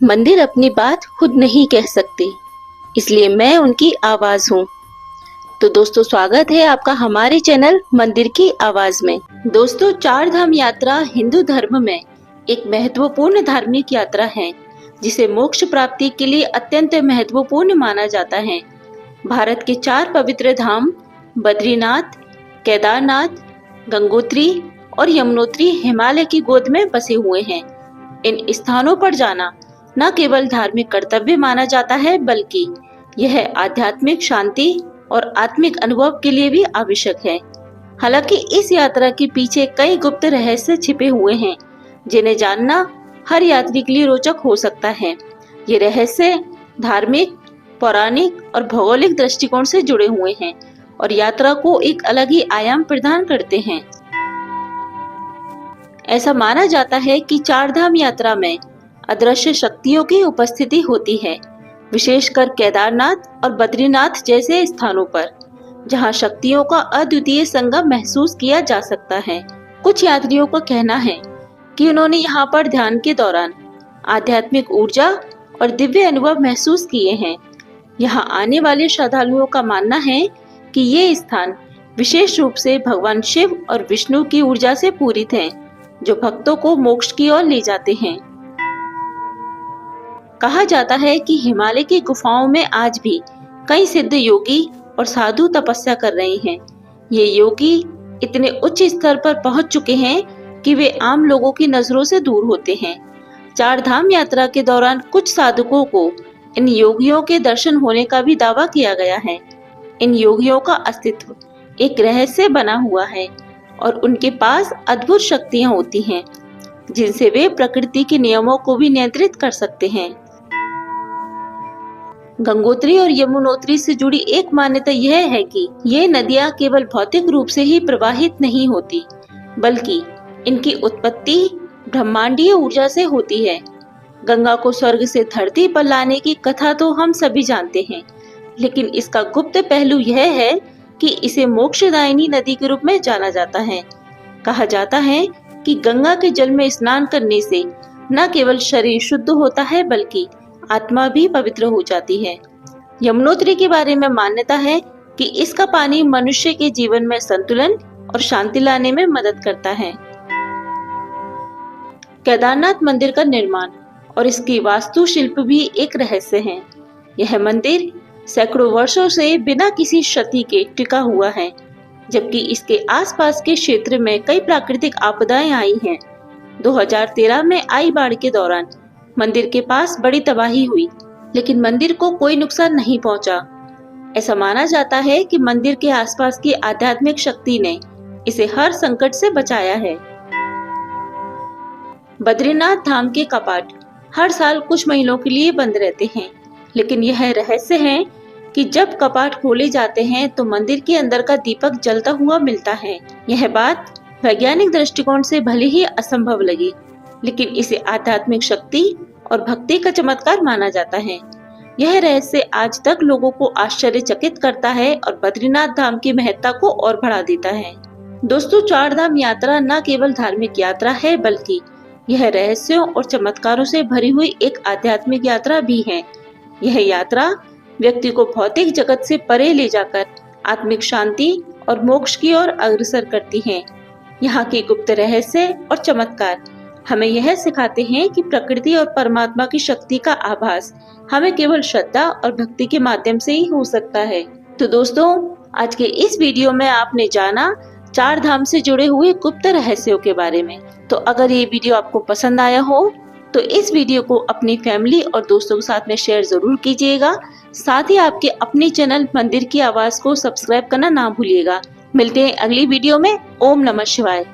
मंदिर अपनी बात खुद नहीं कह सकते, इसलिए मैं उनकी आवाज हूँ। तो दोस्तों, स्वागत है आपका हमारे चैनल मंदिर की आवाज में। दोस्तों, चार धाम यात्रा हिंदू धर्म में एक महत्वपूर्ण धार्मिक यात्रा है, जिसे मोक्ष प्राप्ति के लिए अत्यंत महत्वपूर्ण माना जाता है। भारत के चार पवित्र धाम बद्रीनाथ, केदारनाथ, गंगोत्री और यमुनोत्री हिमालय की गोद में बसे हुए हैं। इन स्थानों पर जाना न केवल धार्मिक कर्तव्य माना जाता है, बल्कि यह आध्यात्मिक शांति और आत्मिक अनुभव के लिए भी आवश्यक है। हालांकि इस यात्रा के पीछे कई गुप्त रहस्य छिपे हुए हैं, जिन्हें जानना हर यात्री के लिए रोचक हो सकता है। ये रहस्य धार्मिक, पौराणिक और भौगोलिक दृष्टिकोण से जुड़े हुए हैं और यात्रा को एक अलग ही आयाम प्रदान करते हैं। ऐसा माना जाता है कि चार धाम यात्रा में अदृश्य शक्तियों की उपस्थिति होती है, विशेषकर केदारनाथ और बद्रीनाथ जैसे स्थानों पर, जहां शक्तियों का अद्वितीय संगम महसूस किया जा सकता है। कुछ यात्रियों का कहना है कि उन्होंने यहां पर ध्यान के दौरान आध्यात्मिक ऊर्जा और दिव्य अनुभव महसूस किए हैं। यहां आने वाले श्रद्धालुओं का मानना है कि ये स्थान विशेष रूप से भगवान शिव और विष्णु की ऊर्जा से पूरित हैं, जो भक्तों को मोक्ष की ओर ले जाते हैं। कहा जाता है कि हिमालय की गुफाओं में आज भी कई सिद्ध योगी और साधु तपस्या कर रहे हैं। ये योगी इतने उच्च स्तर पर पहुंच चुके हैं कि वे आम लोगों की नजरों से दूर होते हैं। चार धाम यात्रा के दौरान कुछ साधकों को इन योगियों के दर्शन होने का भी दावा किया गया है। इन योगियों का अस्तित्व एक रहस्य बना हुआ है और उनके पास अद्भुत शक्तियां होती हैं, जिनसे वे प्रकृति के नियमों को भी नियंत्रित कर सकते हैं। गंगोत्री और यमुनोत्री से जुड़ी एक मान्यता यह है कि ये नदियां केवल भौतिक रूप से ही प्रवाहित नहीं होती, बल्कि इनकी उत्पत्ति ब्रह्मांडीय ऊर्जा से होती है। गंगा को स्वर्ग से धरती पर लाने की कथा तो हम सभी जानते हैं, लेकिन इसका गुप्त पहलू यह है कि इसे मोक्षदायिनी नदी के रूप में जाना जाता है। कहा जाता है कि गंगा के जल में स्नान करने से न केवल शरीर शुद्ध होता है, बल्कि आत्मा भी पवित्र हो जाती है। यमुनोत्री के बारे में मान्यता है कि इसका पानी मनुष्य के जीवन में संतुलन और शांति लाने में मदद करता है। केदारनाथ मंदिर का निर्माण और इसकी वास्तुशिल्प भी एक रहस्य है। यह मंदिर सैकड़ों वर्षों से बिना किसी क्षति के टिका हुआ है, जबकि इसके आसपास के क्षेत्र में कई प्राकृतिक आपदाएं आई हैं। 2013 में आई बाढ़ के दौरान मंदिर के पास बड़ी तबाही हुई, लेकिन मंदिर को कोई नुकसान नहीं पहुंचा। ऐसा माना जाता है कि मंदिर के आसपास की आध्यात्मिक शक्ति ने इसे हर संकट से बचाया है। बद्रीनाथ धाम के कपाट हर साल कुछ महीनों के लिए बंद रहते हैं, लेकिन यह रहस्य है कि जब कपाट खोले जाते हैं तो मंदिर के अंदर का दीपक जलता हुआ मिलता है। यह बात वैज्ञानिक दृष्टिकोण से भले ही असंभव लगे, लेकिन इसे आध्यात्मिक शक्ति और भक्ति का चमत्कार माना जाता है। यह रहस्य आज तक लोगों को आश्चर्यचकित करता है और बद्रीनाथ धाम की महत्ता को और बढ़ा देता है। दोस्तों, चार धाम यात्रा न केवल धार्मिक यात्रा है, बल्कि यह रहस्यों और चमत्कारों से भरी हुई एक आध्यात्मिक यात्रा भी है। यह यात्रा व्यक्ति को भौतिक जगत से परे ले जाकर आत्मिक शांति और मोक्ष की ओर अग्रसर करती है। यहाँ के गुप्त रहस्य और चमत्कार हमें यह सिखाते हैं कि प्रकृति और परमात्मा की शक्ति का आभास हमें केवल श्रद्धा और भक्ति के माध्यम से ही हो सकता है। तो दोस्तों, आज के इस वीडियो में आपने जाना चार धाम से जुड़े हुए गुप्त रहस्यों के बारे में। तो अगर ये वीडियो आपको पसंद आया हो तो इस वीडियो को अपनी फैमिली और दोस्तों के साथ में शेयर जरूर कीजिएगा। साथ ही आपके अपने चैनल मंदिर की आवाज को सब्सक्राइब करना ना भूलिएगा। मिलते हैं अगली वीडियो में। ओम नमः शिवाय।